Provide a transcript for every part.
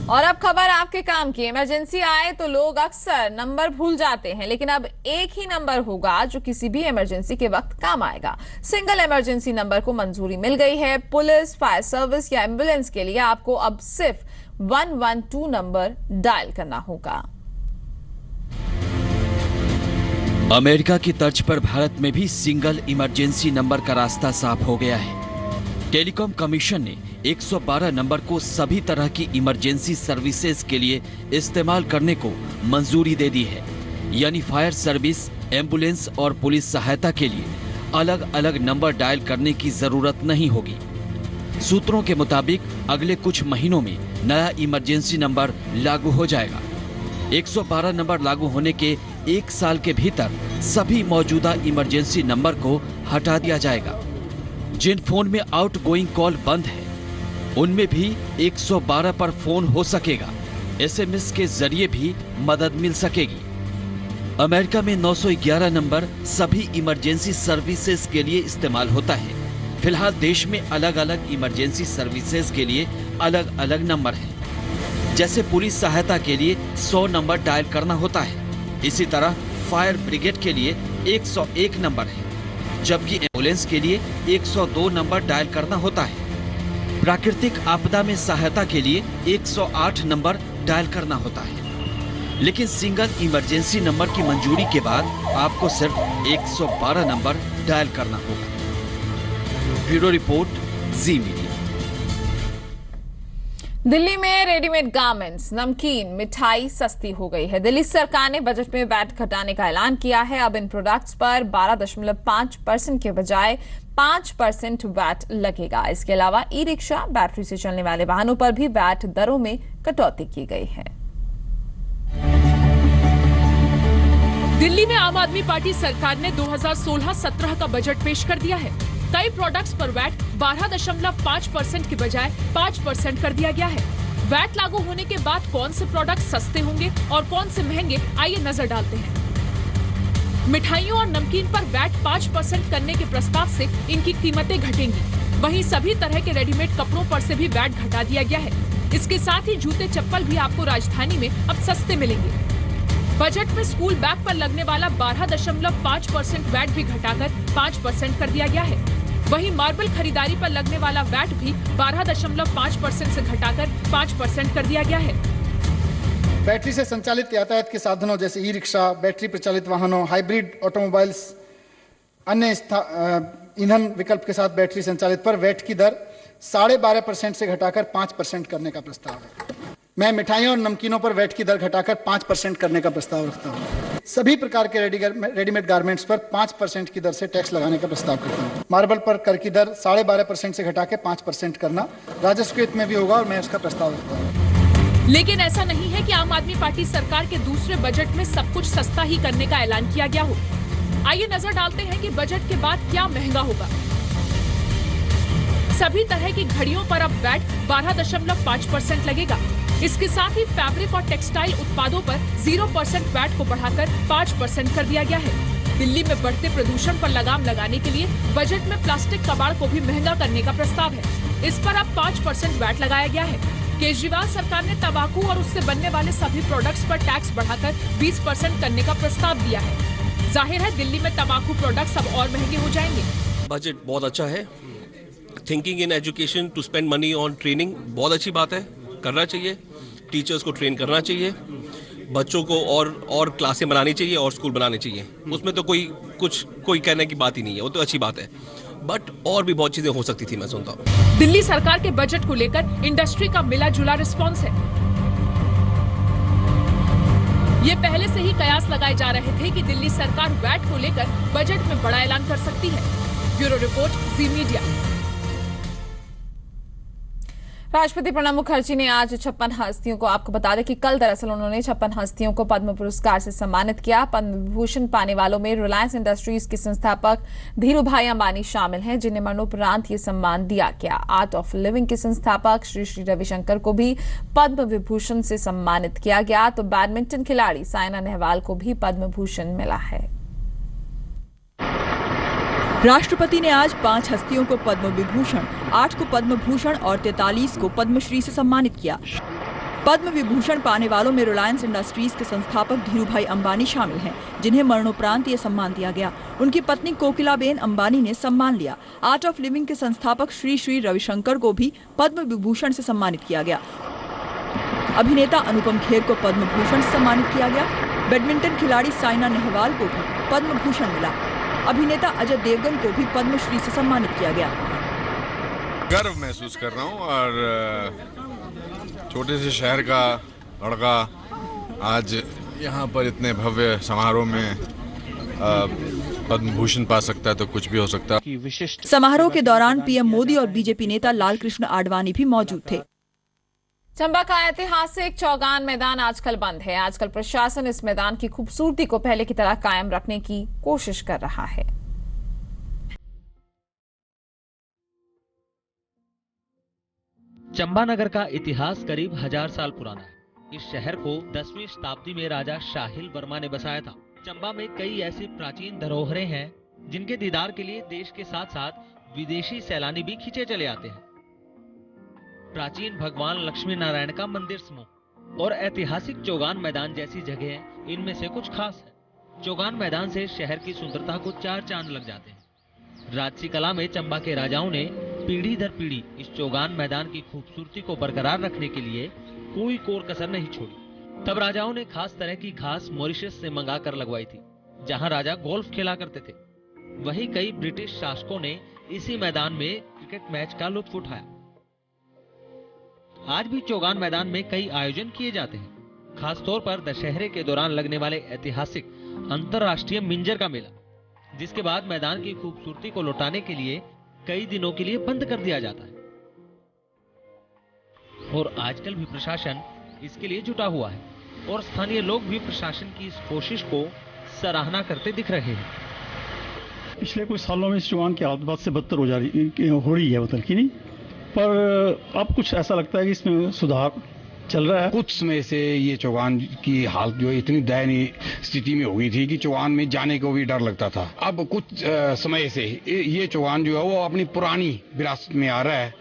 और अब खबर आपके काम की। इमरजेंसी आए तो लोग अक्सर नंबर भूल जाते हैं, लेकिन अब एक ही नंबर होगा जो किसी भी इमरजेंसी के वक्त काम आएगा। सिंगल इमरजेंसी नंबर को मंजूरी मिल गई है। पुलिस, फायर सर्विस या एम्बुलेंस के लिए आपको अब सिर्फ 112 नंबर डायल करना होगा। अमेरिका की तर्ज पर भारत में भी सिंगल इमरजेंसी नंबर का रास्ता साफ हो गया है। टेलीकॉम कमीशन ने 112 नंबर को सभी तरह की इमरजेंसी सर्विसेज के लिए इस्तेमाल करने को मंजूरी दे दी है। यानी फायर सर्विस, एम्बुलेंस और पुलिस सहायता के लिए अलग अलग नंबर डायल करने की जरूरत नहीं होगी। सूत्रों के मुताबिक अगले कुछ महीनों में नया इमरजेंसी नंबर लागू हो जाएगा। 112 नंबर लागू होने के 1 साल के भीतर सभी मौजूदा इमरजेंसी नंबर को हटा दिया जाएगा। जिन फोन में आउटगोइंग कॉल बंद है, उनमें भी 112 पर फोन हो सकेगा। एसएमएस के जरिए भी मदद मिल सकेगी। अमेरिका में 911 नंबर सभी इमरजेंसी सर्विसेज के लिए इस्तेमाल होता है। फिलहाल देश में अलग अलग इमरजेंसी सर्विसेज के लिए अलग अलग नंबर हैं। जैसे पुलिस सहायता के लिए 100 नंबर डायल करना होता है, इसी तरह फायर ब्रिगेड के लिए 101 नंबर है, जबकि एम्बुलेंस के लिए 102 नंबर डायल करना होता है। प्राकृतिक आपदा में सहायता के लिए 108 नंबर डायल करना होता है। लेकिन सिंगल इमरजेंसी नंबर की मंजूरी के बाद आपको सिर्फ 112 नंबर डायल करना होगा। ब्यूरो रिपोर्ट, जी मीडिया। दिल्ली में रेडीमेड गारमेंट्स, नमकीन, मिठाई सस्ती हो गई है। दिल्ली सरकार ने बजट में वैट घटाने का ऐलान किया है। अब इन प्रोडक्ट्स पर 12.5% के बजाय 5% वैट लगेगा। इसके अलावा ई रिक्शा, बैटरी से चलने वाले वाहनों पर भी वैट दरों में कटौती की गई है। दिल्ली में आम आदमी पार्टी सरकार ने 2016-17 का बजट पेश कर दिया है। कई प्रोडक्ट्स पर वैट 12.5% के बजाय 5% कर दिया गया है। वैट लागू होने के बाद कौन से प्रोडक्ट सस्ते होंगे और कौन से महंगे, आइए नजर डालते हैं। मिठाइयों और नमकीन पर वैट 5% करने के प्रस्ताव से इनकी कीमतें घटेंगी। वहीं सभी तरह के रेडीमेड कपड़ों पर से भी वैट घटा दिया गया है। इसके साथ ही जूते चप्पल भी आपको राजधानी में अब सस्ते मिलेंगे। बजट में स्कूल बैग पर लगने वाला 12.5% वैट भी घटाकर 5% कर दिया गया है। वहीं मार्बल खरीदारी पर लगने वाला वैट भी 12.5% से घटाकर 5% कर दिया गया है। बैटरी से संचालित यातायात के साधनों जैसे ई रिक्शा, बैटरी प्रचालित वाहनों, हाइब्रिड ऑटोमोबाइल्स, अन्य ईंधन विकल्प के साथ बैटरी संचालित पर वैट की दर 12.5% से घटाकर 5% करने का प्रस्ताव है। मैं मिठाइयों और नमकीनों पर वैट की दर घटाकर 5% करने का प्रस्ताव रखता हूँ। सभी प्रकार के रेडीमेड गारमेंट्स पर 5% की दर से टैक्स लगाने का प्रस्ताव करता हूँ। मार्बल पर कर की दर 12.5% से घटा के 5% करना राजस्व के हित में भी होगा और मैं उसका प्रस्ताव रखता हूँ। लेकिन ऐसा नहीं है कि आम आदमी पार्टी सरकार के दूसरे बजट में सब कुछ सस्ता ही करने का ऐलान किया गया हो। आइए नजर डालते हैं कि बजट के बाद क्या महंगा होगा। सभी तरह की घड़ियों पर अब वैट 12.5% लगेगा। इसके साथ ही फैब्रिक और टेक्सटाइल उत्पादों पर 0% वैट को बढ़ाकर 5% कर दिया गया है। दिल्ली में बढ़ते प्रदूषण पर लगाम लगाने के लिए बजट में प्लास्टिक कबाड़ को भी महंगा करने का प्रस्ताव है। इस पर अब 5% वैट लगाया गया है। केजरीवाल सरकार ने तंबाकू और उससे बनने वाले सभी प्रोडक्ट्स पर टैक्स बढ़ाकर 20% करने का प्रस्ताव दिया है। जाहिर है दिल्ली में तंबाकू प्रोडक्ट्स अब और महंगे हो जाएंगे। बजट बहुत अच्छा है। Thinking in education to spend money on training बहुत अच्छी बात है, करना चाहिए। टीचर्स को ट्रेन करना चाहिए, बच्चों को और क्लासें बनानी चाहिए और स्कूल बनाने चाहिए। उसमें तो कोई कहने की बात ही नहीं है, वो तो अच्छी बात है। बट और भी बहुत चीजें हो सकती थी, मैं सुनता हूँ। दिल्ली सरकार के बजट को लेकर इंडस्ट्री का मिला जुला रिस्पॉन्स है। ये पहले से ही कयास लगाए जा रहे थे कि दिल्ली सरकार वैट को लेकर बजट में बड़ा ऐलान कर सकती है। ब्यूरो रिपोर्ट, जी मीडिया। राष्ट्रपति प्रणब मुखर्जी ने आज 56 हस्तियों को, आपको बता दें कि कल दरअसल उन्होंने 56 हस्तियों को पद्म पुरस्कार से सम्मानित किया। पद्म विभूषण पाने वालों में रिलायंस इंडस्ट्रीज के संस्थापक धीरूभाई अंबानी शामिल हैं, जिन्हें मरणोपरांत ये सम्मान दिया गया। आर्ट ऑफ लिविंग के संस्थापक श्री श्री रविशंकर को भी पद्म विभूषण से सम्मानित किया गया। तो बैडमिंटन खिलाड़ी साइना नेहवाल को भी पद्म भूषण मिला है। राष्ट्रपति ने आज 5 हस्तियों को पद्म विभूषण, 8 को पद्म भूषण और 43 को पद्मश्री से सम्मानित किया। पद्म विभूषण पाने वालों में रिलायंस इंडस्ट्रीज के संस्थापक धीरूभाई अंबानी शामिल हैं, जिन्हें मरणोपरांत ये सम्मान दिया गया। उनकी पत्नी कोकिलाबेन अंबानी ने सम्मान लिया। आर्ट ऑफ लिविंग के संस्थापक श्री श्री रविशंकर को भी पद्म विभूषण से सम्मानित किया गया। अभिनेता अनुपम खेर को पद्म भूषण से सम्मानित किया गया। बैडमिंटन खिलाड़ी साइना नेहवाल को भी पद्म भूषण मिला। अभिनेता अजय देवगन को भी पद्मश्री से सम्मानित किया गया। गर्व महसूस कर रहा हूँ और छोटे से शहर का लड़का आज यहाँ पर इतने भव्य समारोह में पद्म भूषण पा सकता है तो कुछ भी हो सकता है। विशिष्ट समारोह के दौरान पीएम मोदी और बीजेपी नेता लालकृष्ण आडवाणी भी मौजूद थे। चंबा का ऐतिहासिक चौगान मैदान आजकल बंद है। आजकल प्रशासन इस मैदान की खूबसूरती को पहले की तरह कायम रखने की कोशिश कर रहा है। चंबा नगर का इतिहास करीब 1000 साल पुराना है। इस शहर को 10वीं शताब्दी में राजा शाहिल वर्मा ने बसाया था। चंबा में कई ऐसी प्राचीन धरोहरें हैं जिनके दीदार के लिए देश के साथ साथ विदेशी सैलानी भी खींचे चले आते हैं। प्राचीन भगवान लक्ष्मी नारायण का मंदिर समूह और ऐतिहासिक चौगान मैदान जैसी जगह इनमें से कुछ खास है। चौगान मैदान से शहर की सुंदरता को 4 चांद लग जाते हैं। राजसी कला में चंबा के राजाओं ने पीढ़ी दर पीढ़ी इस चौगान मैदान की खूबसूरती को बरकरार रखने के लिए कोई कोर कसर नहीं छोड़ी। तब राजाओं ने खास तरह की घास मॉरिशस से मंगाकर लगवाई थी, जहां राजा गोल्फ खेला करते थे। वहीं कई ब्रिटिश शासकों ने इसी मैदान में क्रिकेट मैच का लुत्फ उठाया। आज भी चौगान मैदान में कई आयोजन किए जाते हैं, खासतौर पर दशहरे के दौरान लगने वाले ऐतिहासिक अंतर्राष्ट्रीय मिंजर का मेला, जिसके बाद मैदान की खूबसूरती को लौटाने के लिए कई दिनों के लिए बंद कर दिया जाता है। और आजकल भी प्रशासन इसके लिए जुटा हुआ है और स्थानीय लोग भी प्रशासन की इस कोशिश को सराहना करते दिख रहे हैं। पिछले कुछ सालों में इस चौगान की हालत से बदतर हो रही है मतलब की नहीं, पर अब कुछ ऐसा लगता है कि इसमें सुधार चल रहा है। कुछ समय से ये चौगान की हालत जो है इतनी दयनीय स्थिति में हो गई थी कि चौगान में जाने को भी डर लगता था। अब कुछ समय से ये चौगान जो है वो अपनी पुरानी विरासत में आ रहा है,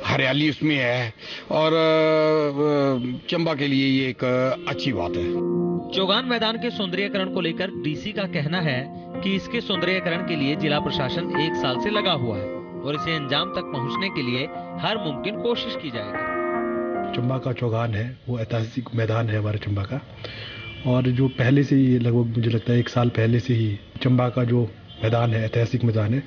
हरियाली उसमें है और चंबा के लिए ये एक अच्छी बात है। चौगान मैदान के सौंदर्यीकरण को लेकर डीसी का कहना है कि इसके सौंदर्यीकरण के लिए जिला प्रशासन 1 साल से लगा हुआ है और इसे अंजाम तक पहुंचने के लिए हर मुमकिन कोशिश की जाएगी। चंबा का चौगान है वो ऐतिहासिक मैदान है हमारे चंबा का, और जो पहले से ही लगभग मुझे लगता है 1 साल पहले से ही चंबा का जो मैदान है ऐतिहासिक मैदान है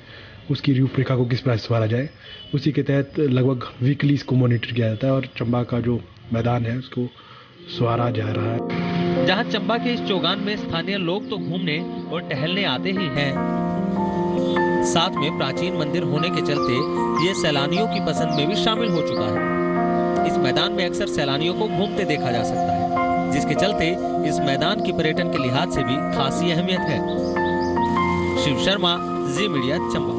उसकी रूपरेखा को किस प्रकार संवारा जाए, उसी के तहत लगभग वीकली इसको मॉनिटर किया जाता है और चंबा का जो मैदान है उसको संवारा जा रहा है। जहां चंबा के इस चौगान में स्थानीय लोग तो घूमने और टहलने आते ही हैं, साथ में प्राचीन मंदिर होने के चलते ये सैलानियों की पसंद में भी शामिल हो चुका है। इस मैदान में अक्सर सैलानियों को घूमते देखा जा सकता है, जिसके चलते इस मैदान की पर्यटन के लिहाज से भी खासी अहमियत है। शिव शर्मा, जी मीडिया, चंबा।